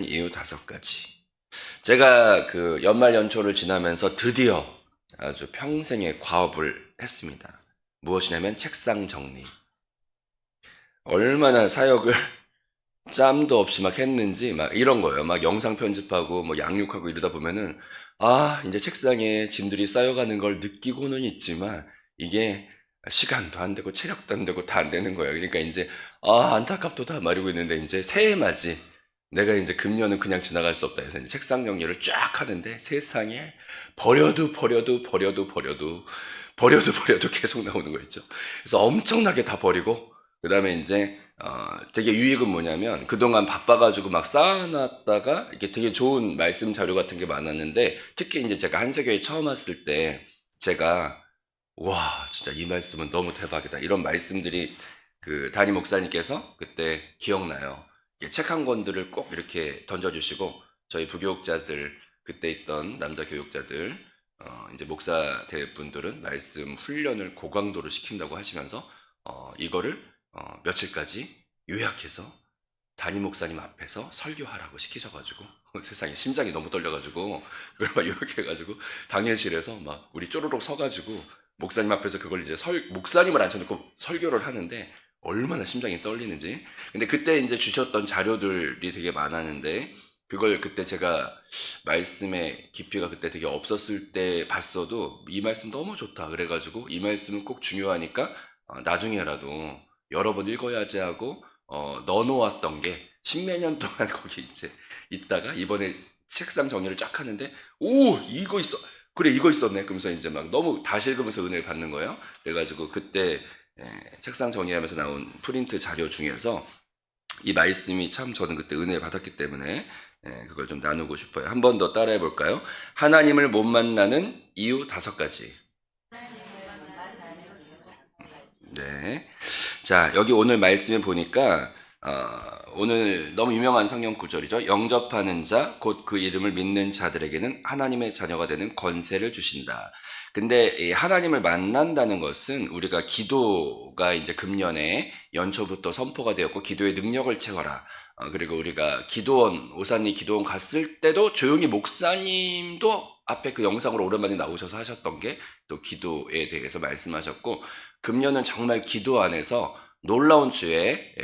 이유 5가지. 제가 그 연말 연초를 지나면서 드디어 아주 평생의 과업을 했습니다. 무엇이냐면 책상 정리. 얼마나 사역을 짬도 없이 막 했는지 막 이런 거예요. 막 영상 편집하고 뭐 양육하고 이러다 보면은 이제 책상에 짐들이 쌓여가는 걸 느끼고는 있지만 이게 시간도 안 되고 체력도 안 되고 다 안 되는 거예요. 그러니까 이제 안타깝도다 말이고 있는데 이제 새해 맞이 내가 이제 금년은 그냥 지나갈 수 없다 해서 이제 책상 정리를 쫙 하는데 세상에 버려도 계속 나오는 거 있죠. 그래서 엄청나게 다 버리고 그다음에 이제 되게 유익은 뭐냐면 그동안 바빠가지고 막 쌓아놨다가 이렇게 되게 좋은 말씀 자료 같은 게 많았는데 특히 이제 제가 한세교회 처음 왔을 때 제가 와 진짜 이 말씀은 너무 대박이다 이런 말씀들이 그 담임 목사님께서 그때 기억나요. 책 한 권들을 꼭 이렇게 던져주시고 저희 부교육자들 그때 있던 남자 교육자들 이제 목사 대분들은 말씀 훈련을 고강도로 시킨다고 하시면서 이거를 며칠까지 요약해서 담임 목사님 앞에서 설교하라고 시키셔가지고 세상에 심장이 너무 떨려가지고 그걸 막 요약해가지고 당일실에서 막 우리 쪼르륵 서가지고 목사님 앞에서 그걸 이제 목사님을 앉혀놓고 설교를 하는데 얼마나 심장이 떨리는지. 근데 그때 이제 주셨던 자료들이 되게 많았는데 그걸 그때 제가 말씀의 깊이가 그때 되게 없었을 때 봤어도 이 말씀 너무 좋다 그래가지고 이 말씀은 꼭 중요하니까 나중에라도 여러 번 읽어야지 하고 넣어놓았던 게 십몇 년 동안 거기 이제 있다가 이번에 책상 정리를 쫙 하는데 오 이거 있어 그래 이거 있었네 그러면서 이제 막 너무 다시 읽으면서 은혜를 받는 거예요. 그래가지고 그때 책상 정리하면서 나온 프린트 자료 중에서 이 말씀이 참 저는 그때 은혜 받았기 때문에 그걸 좀 나누고 싶어요. 한 번 더 따라해 볼까요? 하나님을 못 만나는 이유 5가지. 네. 자, 여기 오늘 말씀에 보니까 오늘 너무 유명한 성경 구절이죠. 영접하는 자, 곧 그 이름을 믿는 자들에게는 하나님의 자녀가 되는 권세를 주신다. 근데 이 하나님을 만난다는 것은 우리가 기도가 이제 금년에 연초부터 선포가 되었고 기도의 능력을 채워라. 그리고 우리가 기도원, 오산리 기도원 갔을 때도 조용히 목사님도 앞에 그 영상으로 오랜만에 나오셔서 하셨던 게 또 기도에 대해서 말씀하셨고 금년은 정말 기도 안에서 놀라운 주의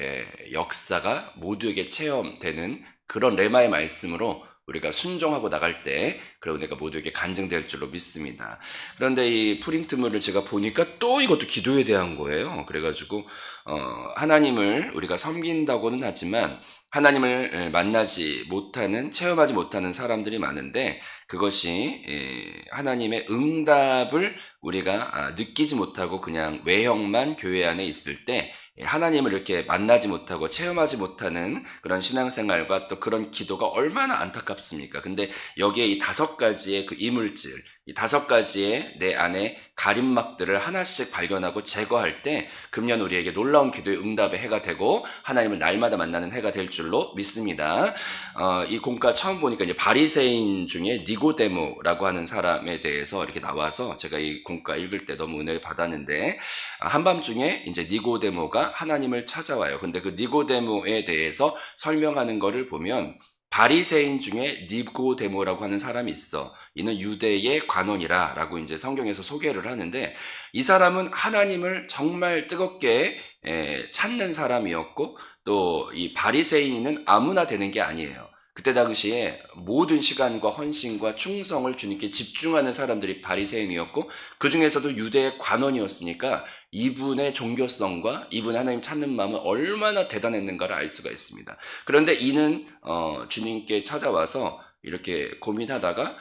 역사가 모두에게 체험되는 그런 레마의 말씀으로 우리가 순종하고 나갈 때 그런 은혜가 모두에게 간증될 줄로 믿습니다. 그런데 이 프린트물을 제가 보니까 또 이것도 기도에 대한 거예요. 그래가지고 하나님을 우리가 섬긴다고는 하지만 하나님을 만나지 못하는 체험하지 못하는 사람들이 많은데 그것이 하나님의 응답을 우리가 느끼지 못하고 그냥 외형만 교회 안에 있을 때 하나님을 이렇게 만나지 못하고 체험하지 못하는 그런 신앙생활과 또 그런 기도가 얼마나 안타깝습니까? 근데 여기에 이 5가지의 그 이물질, 이 5가지의 내 안에 가림막들을 하나씩 발견하고 제거할 때 금년 우리에게 놀라운 기도의 응답의 해가 되고 하나님을 날마다 만나는 해가 될 줄로 믿습니다. 이 공과 처음 보니까 이제 바리새인 중에 니고데모라고 하는 사람에 대해서 이렇게 나와서 제가 이 공과 읽을 때 너무 은혜를 받았는데 한밤중에 이제 니고데모가 하나님을 찾아와요. 근데 그 니고데모에 대해서 설명하는 거를 보면 바리새인 중에 니고데모라고 하는 사람이 있어. 이는 유대의 관원이라 라고 이제 성경에서 소개를 하는데 이 사람은 하나님을 정말 뜨겁게 찾는 사람이었고 또 이 바리새인은 아무나 되는 게 아니에요. 그때 당시에 모든 시간과 헌신과 충성을 주님께 집중하는 사람들이 바리새인이었고 그 중에서도 유대의 관원이었으니까 이분의 종교성과 이분 하나님 찾는 마음은 얼마나 대단했는가를 알 수가 있습니다. 그런데 이는 주님께 찾아와서 이렇게 고민하다가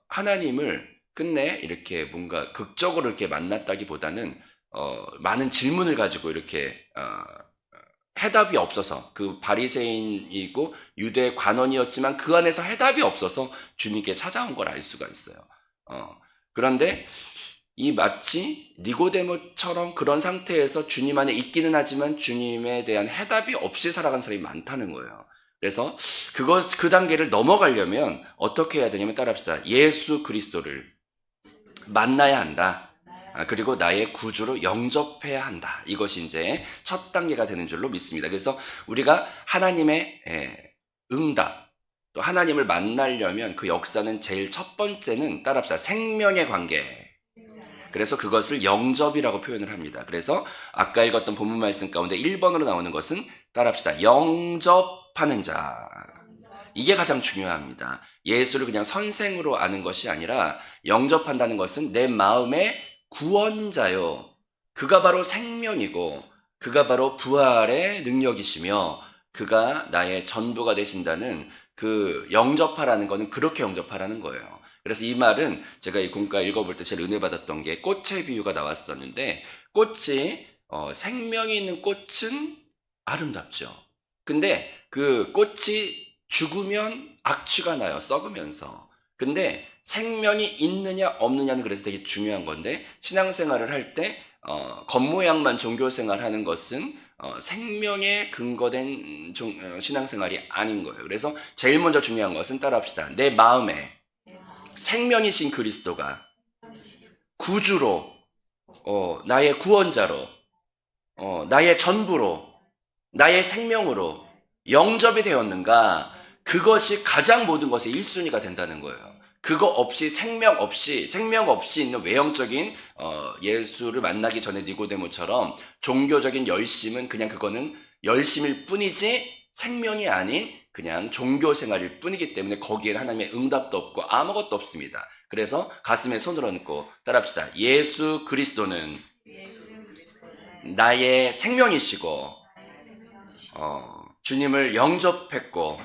하나님을 끝내 이렇게 뭔가 극적으로 이렇게 만났다기보다는 많은 질문을 가지고 이렇게 해답이 없어서 그 바리새인이고 유대 관원이었지만 그 안에서 해답이 없어서 주님께 찾아온 걸 알 수가 있어요. 그런데 이 마치 니고데모처럼 그런 상태에서 주님 안에 있기는 하지만 주님에 대한 해답이 없이 살아간 사람이 많다는 거예요. 그래서 그 단계를 넘어가려면 어떻게 해야 되냐면 따라합시다. 예수 그리스도를 만나야 한다. 그리고 나의 구주로 영접해야 한다. 이것이 이제 첫 단계가 되는 줄로 믿습니다. 그래서 우리가 하나님의 응답, 또 하나님을 만나려면 그 역사는 제일 첫 번째는 따라합시다. 생명의 관계. 그래서 그것을 영접이라고 표현을 합니다. 그래서 아까 읽었던 본문 말씀 가운데 1번으로 나오는 것은 따라합시다. 영접하는 자. 이게 가장 중요합니다. 예수를 그냥 선생으로 아는 것이 아니라 영접한다는 것은 내 마음의 구원자요. 그가 바로 생명이고 그가 바로 부활의 능력이시며 그가 나의 전부가 되신다는 그 영접하라는 것은 그렇게 영접하라는 거예요. 그래서 이 말은 제가 이 공과 읽어볼 때 제일 은혜 받았던 게 꽃의 비유가 나왔었는데 꽃이 생명이 있는 꽃은 아름답죠. 근데 그 꽃이 죽으면 악취가 나요. 썩으면서. 근데 생명이 있느냐 없느냐는 그래서 되게 중요한 건데 신앙생활을 할 때 겉모양만 종교생활 하는 것은 생명에 근거된 신앙생활이 아닌 거예요. 그래서 제일 먼저 중요한 것은 따라합시다. 내 마음에 생명이신 그리스도가 구주로 나의 구원자로 나의 전부로 나의 생명으로 영접이 되었는가? 그것이 가장 모든 것의 1순위가 된다는 거예요. 그거 없이 생명 없이 있는 외형적인 예수를 만나기 전에 니고데모처럼 종교적인 열심은 그냥 그거는 열심일 뿐이지 생명이 아닌 그냥 종교 생활일 뿐이기 때문에 거기에는 하나님의 응답도 없고 아무것도 없습니다. 그래서 가슴에 손을 얹고 따라합시다. 예수 그리스도는 나의 생명이시고 주님을 영접했고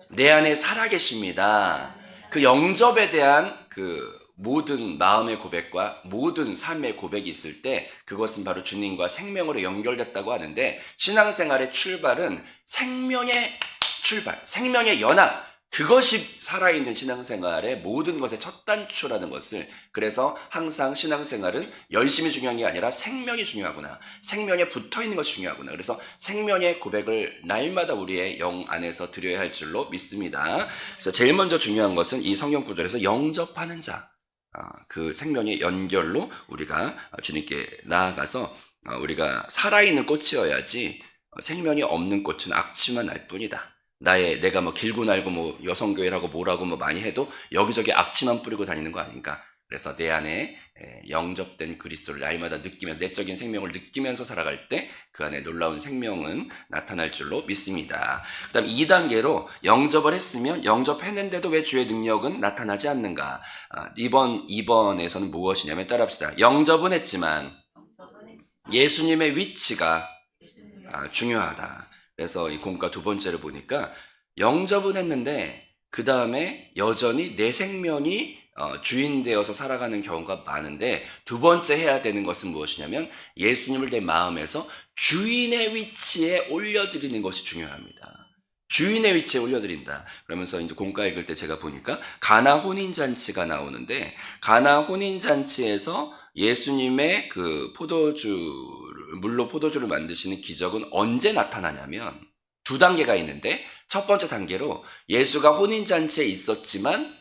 내 안에 살아계십니다. 그 영접에 대한 그 모든 마음의 고백과 모든 삶의 고백이 있을 때 그것은 바로 주님과 생명으로 연결됐다고 하는데 신앙생활의 출발은 생명의 출발, 생명의 연합, 그것이 살아있는 신앙생활의 모든 것의 첫 단추라는 것을 그래서 항상 신앙생활은 열심히 중요한 게 아니라 생명이 중요하구나. 생명에 붙어있는 것이 중요하구나. 그래서 생명의 고백을 날마다 우리의 영 안에서 드려야 할 줄로 믿습니다. 그래서 제일 먼저 중요한 것은 이 성경 구절에서 영접하는 자. 그 생명의 연결로 우리가 주님께 나아가서 우리가 살아있는 꽃이어야지 생명이 없는 꽃은 악취만 날 뿐이다. 내가 뭐 길고 날고 뭐 여성교회라고 뭐라고 뭐 많이 해도 여기저기 악취만 뿌리고 다니는 거 아닌가. 그래서 내 안에 영접된 그리스도를 날마다 느끼면서 내적인 생명을 느끼면서 살아갈 때 그 안에 놀라운 생명은 나타날 줄로 믿습니다. 그 다음 2단계로 영접을 했으면 영접했는데도 왜 주의 능력은 나타나지 않는가. 이번 2번에서는 무엇이냐면 따라합시다. 영접은 했지만 예수님의 위치가 중요하다. 그래서 이 공과 두 번째를 보니까 영접은 했는데 그 다음에 여전히 내 생명이 주인 되어서 살아가는 경우가 많은데 두 번째 해야 되는 것은 무엇이냐면 예수님을 내 마음에서 주인의 위치에 올려드리는 것이 중요합니다. 주인의 위치에 올려드린다. 그러면서 이제 공과 읽을 때 제가 보니까 가나 혼인잔치가 나오는데 가나 혼인잔치에서 예수님의 그 물로 포도주를 만드시는 기적은 언제 나타나냐면 두 단계가 있는데 첫 번째 단계로 예수가 혼인잔치에 있었지만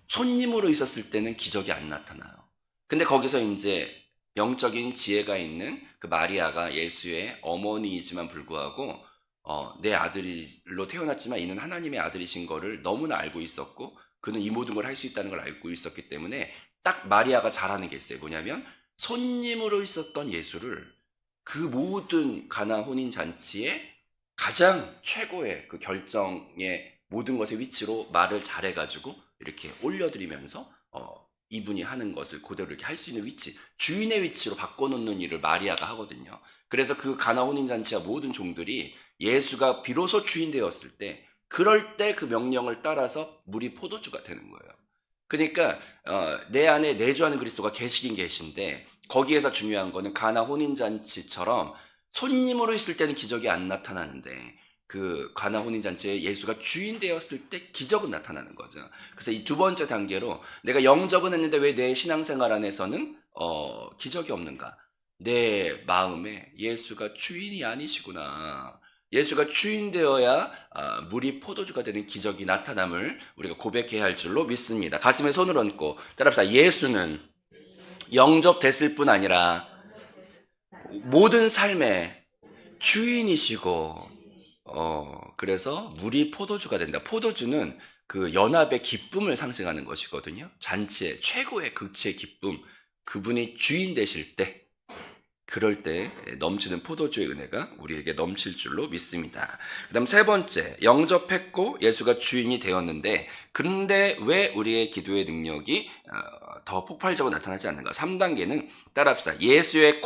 손님으로 있었을 때는 기적이 안 나타나요. 근데 거기서 이제 영적인 지혜가 있는 그 마리아가 예수의 어머니이지만 불구하고 내 아들로 태어났지만 이는 하나님의 아들이신 거를 너무나 알고 있었고 그는 이 모든 걸 할 수 있다는 걸 알고 있었기 때문에 딱 마리아가 잘하는 게 있어요. 뭐냐면 손님으로 있었던 예수를 그 모든 가나 혼인 잔치에 가장 최고의 그 결정의 모든 것의 위치로 말을 잘해가지고 이렇게 올려드리면서 이분이 하는 것을 그대로 이렇게 할 수 있는 위치, 주인의 위치로 바꿔놓는 일을 마리아가 하거든요. 그래서 그 가나 혼인 잔치와 모든 종들이 예수가 비로소 주인 되었을 때 그럴 때 그 명령을 따라서 물이 포도주가 되는 거예요. 그러니까 내 안에 내주하는 그리스도가 계시긴 계신데 거기에서 중요한 거는 가나 혼인잔치처럼 손님으로 있을 때는 기적이 안 나타나는데 그 가나 혼인잔치에 예수가 주인 되었을 때 기적은 나타나는 거죠. 그래서 이 두 번째 단계로 내가 영접은 했는데 왜 내 신앙생활 안에서는 기적이 없는가? 내 마음에 예수가 주인이 아니시구나. 예수가 주인 되어야 물이 포도주가 되는 기적이 나타남을 우리가 고백해야 할 줄로 믿습니다. 가슴에 손을 얹고 따라합시다. 예수는 영접됐을 뿐 아니라 모든 삶의 주인이시고 그래서 물이 포도주가 된다. 포도주는 그 연합의 기쁨을 상징하는 것이거든요. 잔치의 최고의 극치의 기쁨. 그분이 주인 되실 때, 그럴 때 넘치는 포도주의 은혜가 우리에게 넘칠 줄로 믿습니다. 그 다음 세 번째, 영접했고 예수가 주인이 되었는데, 그런데 왜 우리의 기도의 능력이 더 폭발적으로 나타나지 않는가? 3단계는 따라합시다. 예수의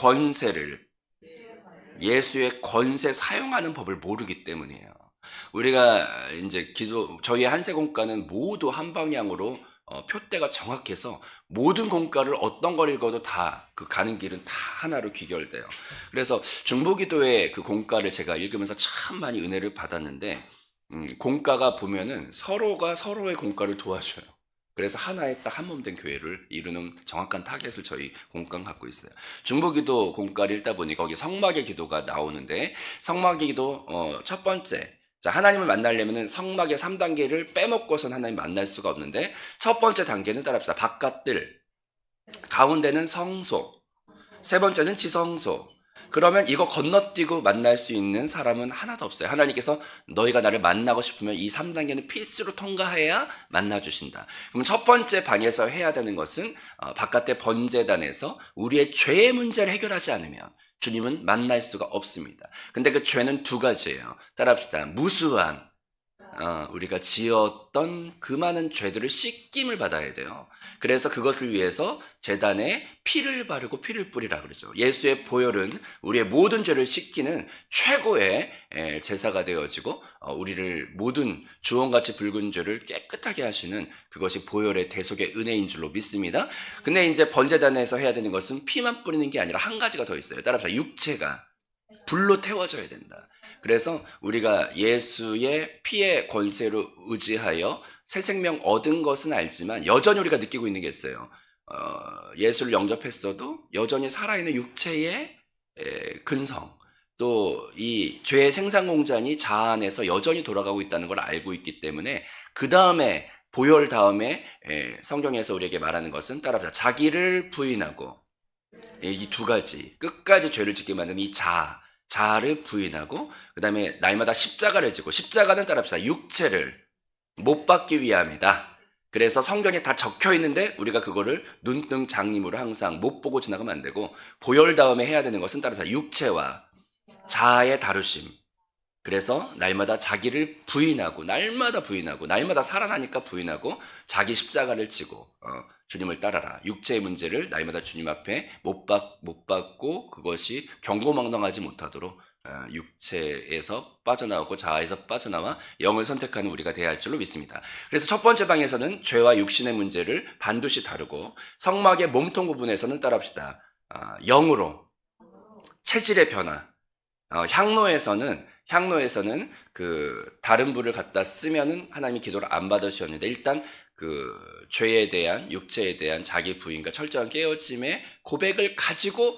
권세 사용하는 법을 모르기 때문이에요. 우리가 이제 저희 한세공과는 모두 한 방향으로 표대가 정확해서 모든 공과를 어떤 걸 읽어도 다 그 가는 길은 다 하나로 귀결돼요. 그래서 중보기도의 그 공과를 제가 읽으면서 참 많이 은혜를 받았는데, 공과가 보면은 서로가 서로의 공과를 도와줘요. 그래서 하나의 딱 한 몸 된 교회를 이루는 정확한 타겟을 저희 공과는 갖고 있어요. 중보기도 공과를 읽다 보니 거기 성막의 기도가 나오는데, 성막의 기도 첫 번째, 자, 하나님을 만나려면 성막의 3단계를 빼먹고선 하나님 만날 수가 없는데, 첫 번째 단계는 따라합시다. 바깥들, 가운데는 성소, 세 번째는 지성소. 그러면 이거 건너뛰고 만날 수 있는 사람은 하나도 없어요. 하나님께서 너희가 나를 만나고 싶으면 이 3단계는 필수로 통과해야 만나주신다. 그럼 첫 번째 방에서 해야 되는 것은 바깥의 번제단에서 우리의 죄의 문제를 해결하지 않으면 주님은 만날 수가 없습니다. 근데 그 죄는 두 가지예요. 따라합시다. 무수한 우리가 지었던 그 많은 죄들을 씻김을 받아야 돼요. 그래서 그것을 위해서 제단에 피를 바르고 피를 뿌리라 그러죠. 예수의 보혈은 우리의 모든 죄를 씻기는 최고의 제사가 되어지고 우리를 모든 주홍같이 붉은 죄를 깨끗하게 하시는 그것이 보혈의 대속의 은혜인 줄로 믿습니다. 근데 이제 번제단에서 해야 되는 것은 피만 뿌리는 게 아니라 한 가지가 더 있어요. 따라서 육체가 불로 태워져야 된다. 그래서 우리가 예수의 피의 권세로 의지하여 새 생명 얻은 것은 알지만 여전히 우리가 느끼고 있는 게 있어요. 예수를 영접했어도 여전히 살아있는 육체의 근성, 또 이 죄의 생산 공장이 자아 안에서 여전히 돌아가고 있다는 걸 알고 있기 때문에, 그 다음에 보혈 다음에 성경에서 우리에게 말하는 것은 따라합시다. 자기를 부인하고, 이 두 가지 끝까지 죄를 짓게 만드는 이 자아를 부인하고, 그 다음에 날마다 십자가를 지고, 십자가는 따라합시다. 육체를 못 받기 위함이다. 그래서 성경에 다 적혀 있는데 우리가 그거를 눈등 장님으로 항상 못 보고 지나가면 안 되고, 보혈 다음에 해야 되는 것은 따라합시다. 육체와 자아의 다루심. 그래서 날마다 자기를 부인하고, 날마다 살아나니까 부인하고 자기 십자가를 지고 주님을 따라라. 육체의 문제를 날마다 주님 앞에 못 받고 그것이 경고망당하지 못하도록 육체에서 빠져나오고 자아에서 빠져나와 영을 선택하는 우리가 되어야 할 줄로 믿습니다. 그래서 첫 번째 방에서는 죄와 육신의 문제를 반드시 다루고, 성막의 몸통 부분에서는 따라합시다. 영으로 체질의 변화. 향로에서는 그 다른 불을 갖다 쓰면은 하나님이 기도를 안 받으셨는데, 일단 그 죄에 대한, 육체에 대한 자기 부인과 철저한 깨어짐의 고백을 가지고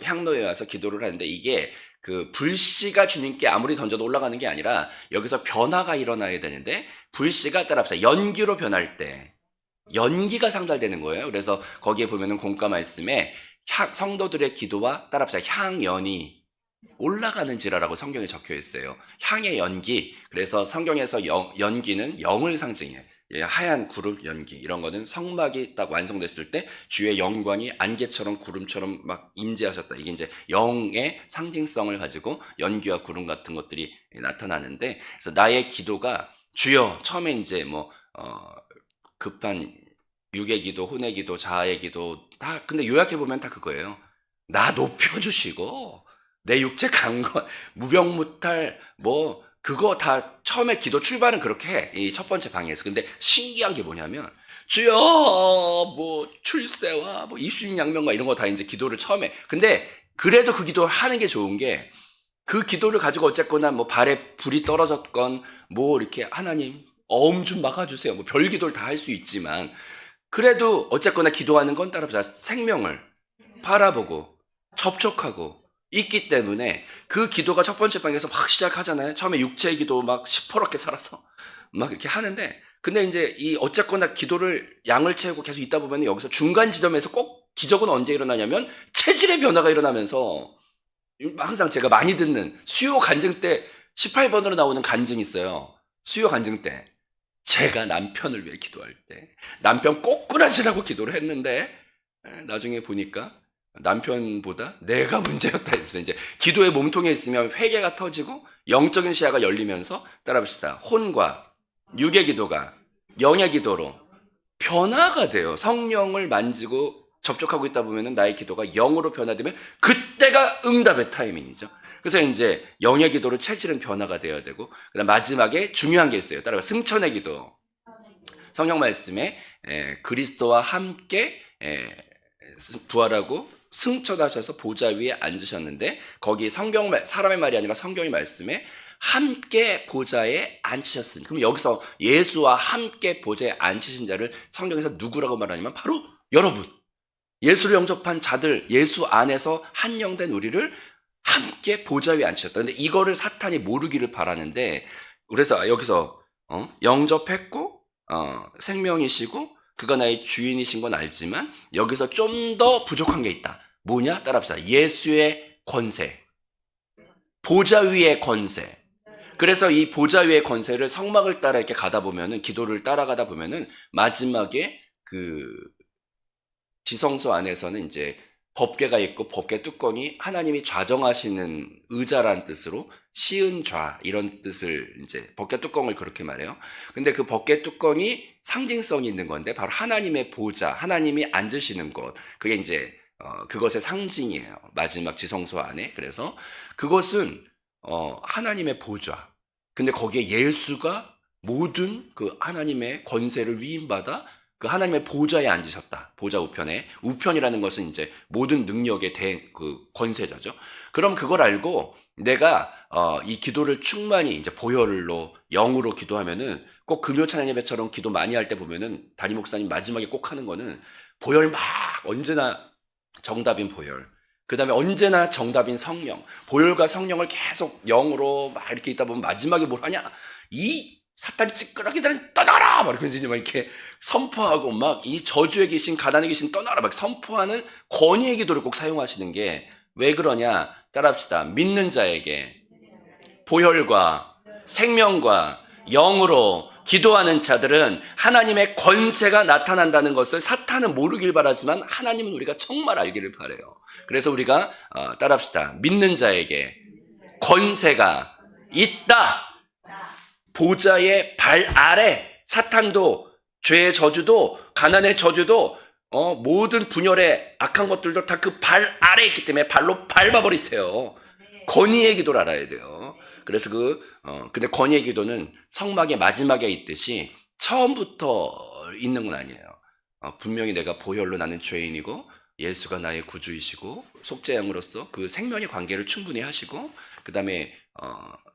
향로에 와서 기도를 하는데, 이게 그 불씨가 주님께 아무리 던져도 올라가는 게 아니라 여기서 변화가 일어나야 되는데, 불씨가 따라합시다. 연기로 변할 때 연기가 상달되는 거예요. 그래서 거기에 보면은 공과 말씀에 성도들의 기도와 따라합시다. 향연이 올라가는지라라고 성경에 적혀 있어요. 향의 연기. 그래서 성경에서 연기는 영을 상징해요. 하얀 구름 연기, 이런 거는 성막이 딱 완성됐을 때 주의 영광이 안개처럼 구름처럼 막 임재하셨다. 이게 이제 영의 상징성을 가지고 연기와 구름 같은 것들이 나타나는데, 그래서 나의 기도가 주여, 처음에 이제 급한 육의 기도, 혼의 기도, 자아의 기도 다, 근데 요약해 보면 다 그거예요. 나 높여주시고 내 육체 강건, 무병무탈, 그거 다 처음에 기도 출발은 그렇게 해. 이 첫 번째 방에서. 근데 신기한 게 뭐냐면, 주여, 출세와, 입신양명과 이런 거 다 이제 기도를 처음에. 근데 그래도 그 기도 하는 게 좋은 게, 그 기도를 가지고 어쨌거나 발에 불이 떨어졌건, 이렇게 하나님, 어음 좀 막아주세요. 별 기도를 다 할 수 있지만, 그래도 어쨌거나 기도하는 건 따라서 생명을 바라보고, 접촉하고, 있기 때문에 그 기도가 첫 번째 방에서 막 시작하잖아요. 처음에 육체의 기도 막 시퍼렇게 살아서 막 이렇게 하는데, 근데 이제 이 어쨌거나 기도를 양을 채우고 계속 있다 보면 여기서 중간 지점에서 꼭 기적은 언제 일어나냐면 체질의 변화가 일어나면서, 항상 제가 많이 듣는 수요 간증 때 18번으로 나오는 간증이 있어요. 수요 간증 때. 제가 남편을 위해 기도할 때 남편 꼬꾸라지라고 기도를 했는데 나중에 보니까 남편보다 내가 문제였다. 그래서 이제 기도의 몸통에 있으면 회개가 터지고 영적인 시야가 열리면서 따라합시다. 혼과 육의 기도가 영의 기도로 변화가 돼요. 성령을 만지고 접촉하고 있다 보면은 나의 기도가 영으로 변화되면 그때가 응답의 타이밍이죠. 그래서 이제 영의 기도로 체질은 변화가 되어야 되고, 그다음 마지막에 중요한 게 있어요. 따라가 승천의 기도. 성령 말씀에 그리스도와 함께 부활하고 승천하셔서 보좌 위에 앉으셨는데, 거기 성경 사람의 말이 아니라 성경의 말씀에 함께 보좌에 앉히셨으니, 그럼 여기서 예수와 함께 보좌에 앉히신 자를 성경에서 누구라고 말하냐면 바로 여러분, 예수를 영접한 자들, 예수 안에서 한 영 된 우리를 함께 보좌 위에 앉히셨다. 근데 이거를 사탄이 모르기를 바라는데, 그래서 여기서 영접했고 생명이시고 그가 나의 주인이신 건 알지만 여기서 좀 더 부족한 게 있다. 뭐냐? 따라합시다. 예수의 권세, 보좌 위의 권세. 그래서 이 보좌 위의 권세를 성막을 따라 이렇게 가다 보면은, 기도를 따라가다 보면은 마지막에 그 지성소 안에서는 이제 법궤가 있고, 법궤 뚜껑이 하나님이 좌정하시는 의자란 뜻으로 시은 좌 이런 뜻을, 이제 법궤 뚜껑을 그렇게 말해요. 근데 그 법궤 뚜껑이 상징성이 있는 건데 바로 하나님의 보좌, 하나님이 앉으시는 곳, 그게 이제 그것의 상징이에요. 마지막 지성소 안에. 그래서 그것은 하나님의 보좌. 근데 거기에 예수가 모든 그 하나님의 권세를 위임받아 그 하나님의 보좌에 앉으셨다. 보좌 우편에. 우편이라는 것은 이제 모든 능력의 그 권세자죠. 그럼 그걸 알고 내가 이 기도를 충만히 이제 보혈로, 영으로 기도하면은, 꼭 금요 찬양 예배처럼 기도 많이 할 때 보면은 담임 목사님 마지막에 꼭 하는 거는 보혈 막, 언제나 정답인 보혈, 그 다음에 언제나 정답인 성령, 보혈과 성령을 계속 영으로 막 이렇게 있다 보면 마지막에 뭘 하냐? 이 사탄 찌끄러기들은 떠나라! 막 이렇게 선포하고, 막 이 저주의 귀신, 가난의 귀신 떠나라! 막 선포하는 권위의 기도를 꼭 사용하시는 게, 왜 그러냐? 따라합시다. 믿는 자에게 보혈과 생명과 영으로 기도하는 자들은 하나님의 권세가 나타난다는 것을 사탄은 모르길 바라지만 하나님은 우리가 정말 알기를 바라요. 그래서 우리가 따라합시다. 믿는 자에게 권세가 있다. 보좌의 발 아래. 사탄도, 죄의 저주도, 가난의 저주도, 모든 분열의 악한 것들도 다 그 발 아래에 있기 때문에 발로 밟아버리세요. 권위의 기도를 알아야 돼요. 그래서 근데 권위의 기도는 성막의 마지막에 있듯이 처음부터 있는 건 아니에요. 분명히 내가 보혈로 나는 죄인이고 예수가 나의 구주이시고 속죄양으로서 그 생명의 관계를 충분히 하시고, 그 다음에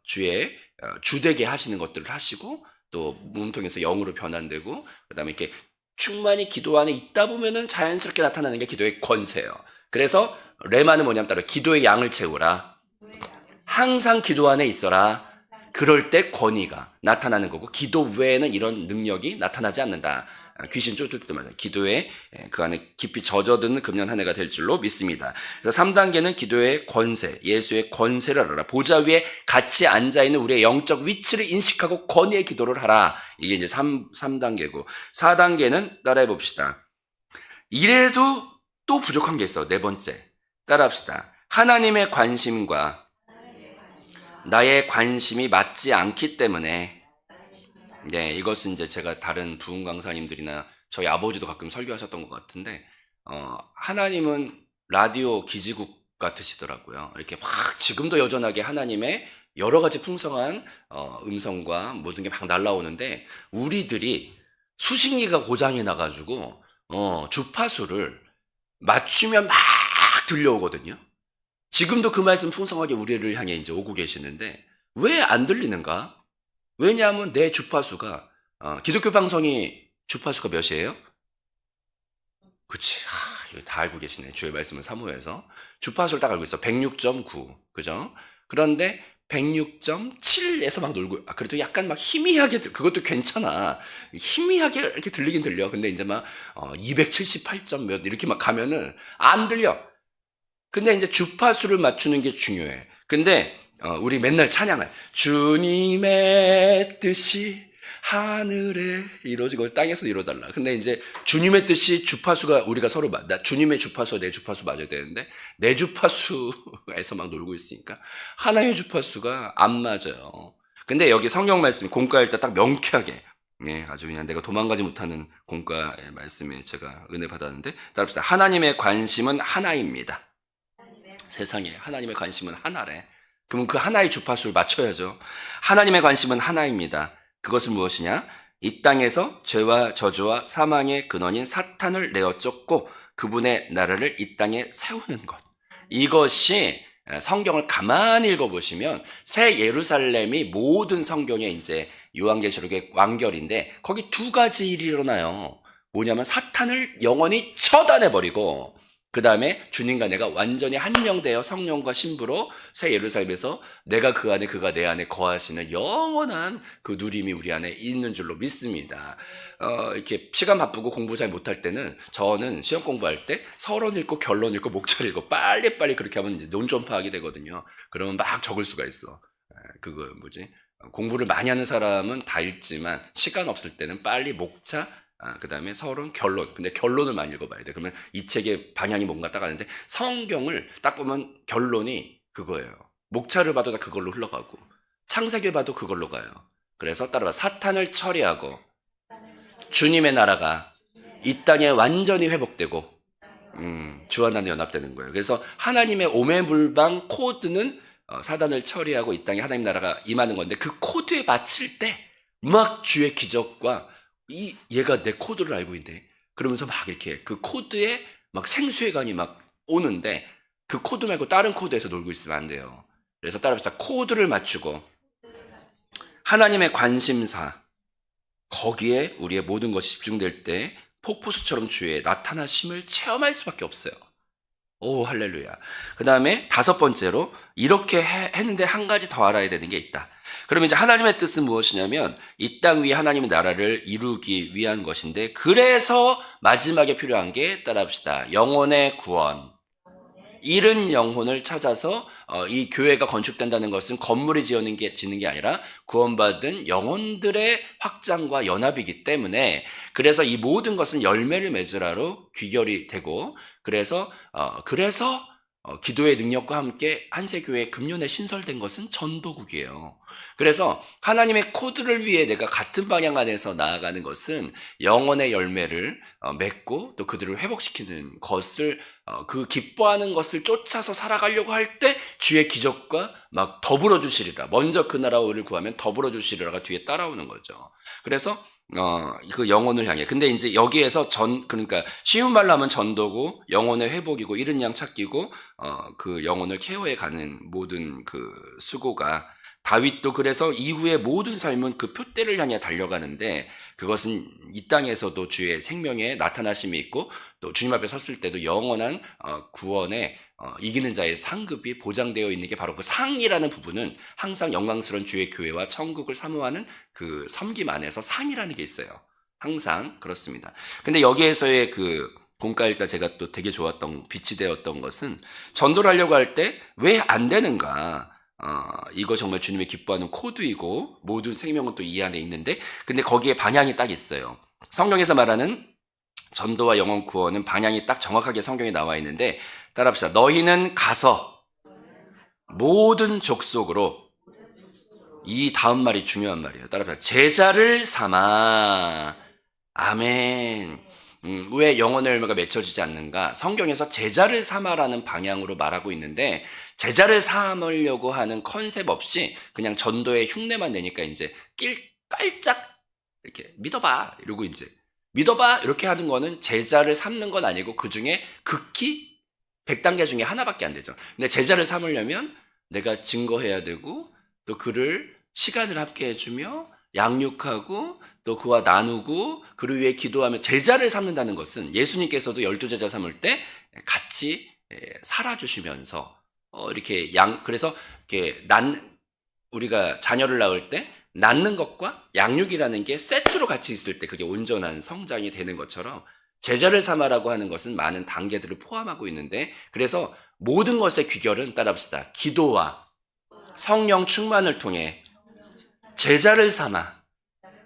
주의 주되게 하시는 것들을 하시고, 또 몸통에서 영으로 변환되고, 그 다음에 이렇게 충만히 기도 안에 있다 보면은 자연스럽게 나타나는 게 기도의 권세예요. 그래서 레마는 뭐냐면 따로 기도의 양을 채우라. 항상 기도 안에 있어라. 그럴 때 권위가 나타나는 거고, 기도 외에는 이런 능력이 나타나지 않는다. 귀신 쫓을 때도 말이에요. 기도에 그 안에 깊이 젖어드는 금년 한 해가 될 줄로 믿습니다. 그래서 3단계는 기도의 권세, 예수의 권세를 알아라. 보좌 위에 같이 앉아있는 우리의 영적 위치를 인식하고 권위의 기도를 하라. 이게 이제 3단계고, 4단계는 따라해 봅시다. 이래도 또 부족한 게 있어. 네 번째. 따라합시다. 하나님의 관심과 나의 관심이 맞지 않기 때문에, 네, 이것은 이제 제가 다른 부흥 강사님들이나 저희 아버지도 가끔 설교하셨던 것 같은데, 하나님은 라디오 기지국 같으시더라고요. 이렇게 막 지금도 여전하게 하나님의 여러 가지 풍성한 음성과 모든 게 막 날라오는데, 우리들이 수신기가 고장이 나가지고 주파수를 맞추면 막 들려오거든요. 지금도 그 말씀 풍성하게 우리를 향해 이제 오고 계시는데 왜 안 들리는가? 왜냐하면 내 주파수가 기독교 방송이 주파수가 몇이에요? 그치. 다 알고 계시네. 주의 말씀을 사모해서 주파수를 딱 알고 있어. 106.9. 그죠? 그런데 106.7에서 막 놀고, 그래도 약간 막 희미하게, 그것도 괜찮아. 희미하게 이렇게 들리긴 들려. 근데 이제 막 278점 몇 이렇게 막 가면은 안 들려. 근데 이제 주파수를 맞추는 게 중요해. 근데 우리 맨날 찬양할 주님의 뜻이 하늘에 이루어지고 땅에서 이루어달라. 근데 이제 주님의 뜻이 주파수가 우리가 서로 주님의 주파수와 내 주파수 맞아야 되는데 내 주파수에서 막 놀고 있으니까 하나님의 주파수가 안 맞아요. 근데 여기 성경 말씀이 공과일 때 딱 명쾌하게 아주 그냥 내가 도망가지 못하는 공과의 말씀에 제가 은혜 받았는데 따라합시다. 하나님의 관심은 하나입니다. 세상에 하나님의 관심은 하나래. 그러면 그 하나의 주파수를 맞춰야죠. 하나님의 관심은 하나입니다. 그것은 무엇이냐? 이 땅에서 죄와 저주와 사망의 근원인 사탄을 내어 쫓고 그분의 나라를 이 땅에 세우는 것. 이것이 성경을 가만히 읽어보시면 새 예루살렘이 모든 성경에 이제 요한계시록의 완결인데 거기 두 가지 일이 일어나요. 뭐냐면 사탄을 영원히 처단해버리고 그 다음에 주님과 내가 완전히 한영되어 성령과 신부로 새 예루살렘에서 내가 그 안에 그가 내 안에 거하시는 영원한 그 누림이 우리 안에 있는 줄로 믿습니다. 이렇게 시간 바쁘고 공부 잘 못할 때는 저는 시험 공부할 때 서론 읽고 결론 읽고 목차를 읽고 빨리빨리 그렇게 하면 이제 논점파하게 되거든요. 그러면 막 적을 수가 있어. 그거 뭐지? 공부를 많이 하는 사람은 다 읽지만 시간 없을 때는 빨리 목차 그 다음에 서론, 결론. 근데 결론을 많이 읽어봐야 돼. 그러면 이 책의 방향이 뭔가 딱 아는데 성경을 딱 보면 결론이 그거예요. 목차를 봐도 다 그걸로 흘러가고 창세기를 봐도 그걸로 가요. 그래서 따라봐. 사탄을 처리하고 주님의 나라가 이 땅에 완전히 회복되고 주와 나는 연합되는 거예요. 그래서 하나님의 오매불방 코드는 사단을 처리하고 이 땅에 하나님 나라가 임하는 건데 그 코드에 맞힐 때 막 주의 기적과 얘가 내 코드를 알고 있네. 그러면서 막 이렇게 그 코드에 막 생수해관이 막 오는데 그 코드 말고 다른 코드에서 놀고 있으면 안 돼요. 그래서 따라합시다. 코드를 맞추고 하나님의 관심사 거기에 우리의 모든 것이 집중될 때 폭포수처럼 주의 나타나심을 체험할 수밖에 없어요. 오 할렐루야. 그 다음에 다섯 번째로 이렇게 했는데 한 가지 더 알아야 되는 게 있다. 그러면 이제 하나님의 뜻은 무엇이냐면 이 땅 위에 하나님의 나라를 이루기 위한 것인데 그래서 마지막에 필요한 게 따라합시다. 영혼의 구원. 잃은 영혼을 찾아서 이 교회가 건축된다는 것은 건물이 지는 게 아니라 구원받은 영혼들의 확장과 연합이기 때문에 그래서 이 모든 것은 열매를 맺으라로 귀결이 되고 그래서 기도의 능력과 함께 한세교회 금년에 신설된 것은 전도국이에요. 그래서 하나님의 코드를 위해 내가 같은 방향 안에서 나아가는 것은 영혼의 열매를 맺고 또 그들을 회복시키는 것을 그 기뻐하는 것을 쫓아서 살아가려고 할 때 주의 기적과 막 더불어 주시리라. 먼저 그 나라와 의를 구하면 더불어 주시리라가 뒤에 따라오는 거죠. 그래서 그 영혼을 향해. 근데 이제 여기에서 그러니까 쉬운 말로 하면 전도고 영혼의 회복이고 잃은 양 찾기고 그 영혼을 케어해 가는 모든 그 수고가 다윗도 그래서 이후의 모든 삶은 그 표대를 향해 달려가는데 그것은 이 땅에서도 주의 생명의 나타나심이 있고 또 주님 앞에 섰을 때도 영원한 구원에 이기는 자의 상급이 보장되어 있는 게 바로 그 상이라는 부분은 항상 영광스러운 주의 교회와 천국을 사모하는 그 섬김 안에서 상이라는 게 있어요. 항상 그렇습니다. 근데 여기에서의 그 공과일까 제가 또 되게 좋았던 빛이 되었던 것은 전도를 하려고 할 때 왜 안 되는가? 이거 정말 주님이 기뻐하는 코드이고 모든 생명은 또 이 안에 있는데 근데 거기에 방향이 딱 있어요. 성경에서 말하는 전도와 영혼 구원은 방향이 딱 정확하게 성경에 나와 있는데 따라합시다. 너희는 가서 모든 족속으로 이 다음 말이 중요한 말이에요. 따라합시다. 제자를 삼아. 아멘. 왜 영혼의 열매가 맺혀지지 않는가? 성경에서 제자를 삼아라는 방향으로 말하고 있는데 제자를 삼으려고 하는 컨셉 없이 그냥 전도의 흉내만 내니까 이제 깔짝 이렇게 믿어봐 이러고 이제 믿어봐 이렇게 하는 거는 제자를 삼는 건 아니고 그 중에 극히 100단계 중에 하나밖에 안 되죠. 근데 제자를 삼으려면 내가 증거해야 되고 또 그를 시간을 함께 해주며 양육하고 또 그와 나누고 그를 위해 기도하며 제자를 삼는다는 것은 예수님께서도 12제자 삼을 때 같이 살아주시면서 이렇게 그래서 이렇게 우리가 자녀를 낳을 때 낳는 것과 양육이라는 게 세트로 같이 있을 때 그게 온전한 성장이 되는 것처럼 제자를 삼아라고 하는 것은 많은 단계들을 포함하고 있는데 그래서 모든 것의 귀결은 따라합시다. 기도와 성령 충만을 통해 제자를 삼아.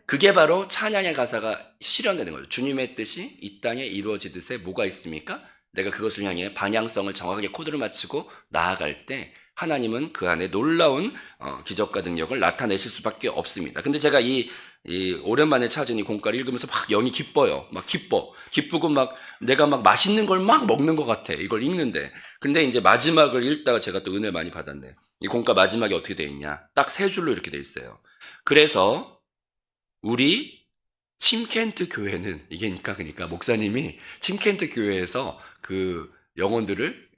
그게 바로 찬양의 가사가 실현되는 거죠. 주님의 뜻이 이 땅에 이루어지듯에 뭐가 있습니까? 내가 그것을 향해 방향성을 정확하게 코드를 맞추고 나아갈 때 하나님은 그 안에 놀라운 기적과 능력을 나타내실 수밖에 없습니다. 근데 제가 이 오랜만에 찾은 이 공과를 읽으면서 막 영이 기뻐요. 막 기쁘고 막 내가 막 맛있는 걸 막 먹는 것 같아. 이걸 읽는데. 근데 이제 마지막을 읽다가 제가 또 은혜를 많이 받았네. 이 공과 마지막이 어떻게 되어 있냐? 딱 세 줄로 이렇게 되어 있어요. 그래서 우리 침켄트 교회는 그러니까 목사님이 침켄트 교회에서 그 영혼들을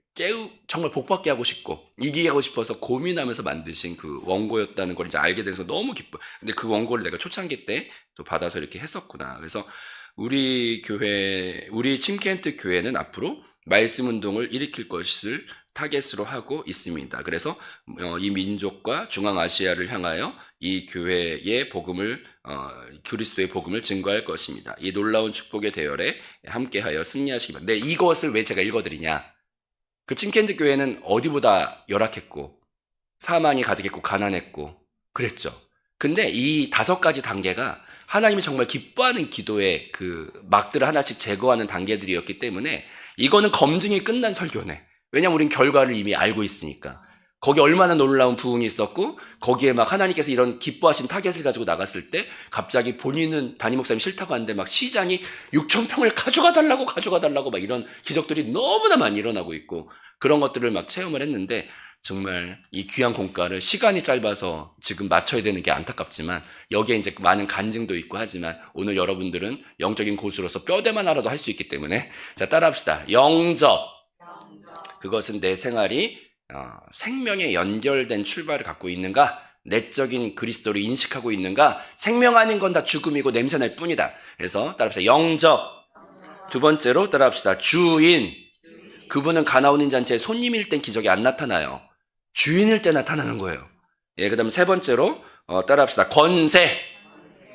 정말 복받게 하고 싶고 이기게 하고 싶어서 고민하면서 만드신 그 원고였다는 걸 이제 알게 돼서 너무 기뻐. 근데 그 원고를 내가 초창기 때 또 받아서 이렇게 했었구나. 그래서 우리 침켄트 교회는 앞으로 말씀 운동을 일으킬 것을 타겟으로 하고 있습니다. 그래서 이 민족과 중앙아시아를 향하여 이 교회의 복음을 그리스도의 복음을 증거할 것입니다. 이 놀라운 축복의 대열에 함께하여 승리하시기 바랍니다. 근데 이것을 왜 제가 읽어드리냐? 그 침켄트 교회는 어디보다 열악했고 사망이 가득했고 가난했고 그랬죠. 근데 이 5가지 단계가 하나님이 정말 기뻐하는 기도의 그 막들을 하나씩 제거하는 단계들이었기 때문에 이거는 검증이 끝난 설교네. 왜냐면 우린 결과를 이미 알고 있으니까. 거기 얼마나 놀라운 부흥이 있었고 거기에 막 하나님께서 이런 기뻐하신 타겟을 가지고 나갔을 때 갑자기 본인은 담임 목사님이 싫다고 하는데 막 시장이 6,000평을 가져가 달라고 막 이런 기적들이 너무나 많이 일어나고 있고 그런 것들을 막 체험을 했는데 정말 이 귀한 공과를 시간이 짧아서 지금 맞춰야 되는 게 안타깝지만 여기에 이제 많은 간증도 있고 하지만 오늘 여러분들은 영적인 고수로서 뼈대만 알아도 할 수 있기 때문에 자 따라합시다. 영접. 그것은 내 생활이 생명에 연결된 출발을 갖고 있는가? 내적인 그리스도를 인식하고 있는가? 생명 아닌 건 다 죽음이고 냄새날 뿐이다. 그래서 따라합시다. 영접. 두 번째로 따라합시다. 주인. 그분은 가나온인 잔치에 손님일 땐 기적이 안 나타나요. 주인일 때 나타나는 거예요. 예, 그 다음 세 번째로 따라합시다. 권세.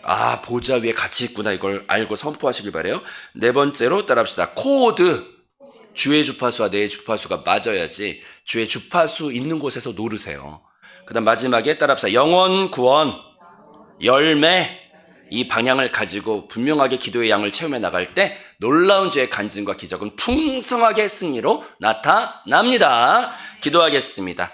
아, 보좌 위에 같이 있구나. 이걸 알고 선포하시길 바래요. 네 번째로 따라합시다. 코드. 주의 주파수와 내 주파수가 맞아야지 주의 주파수 있는 곳에서 노르세요. 그 다음 마지막에 따라합시다. 영원 구원, 열매. 이 방향을 가지고 분명하게 기도의 양을 체험해 나갈 때 놀라운 주의 간증과 기적은 풍성하게 승리로 나타납니다. 기도하겠습니다.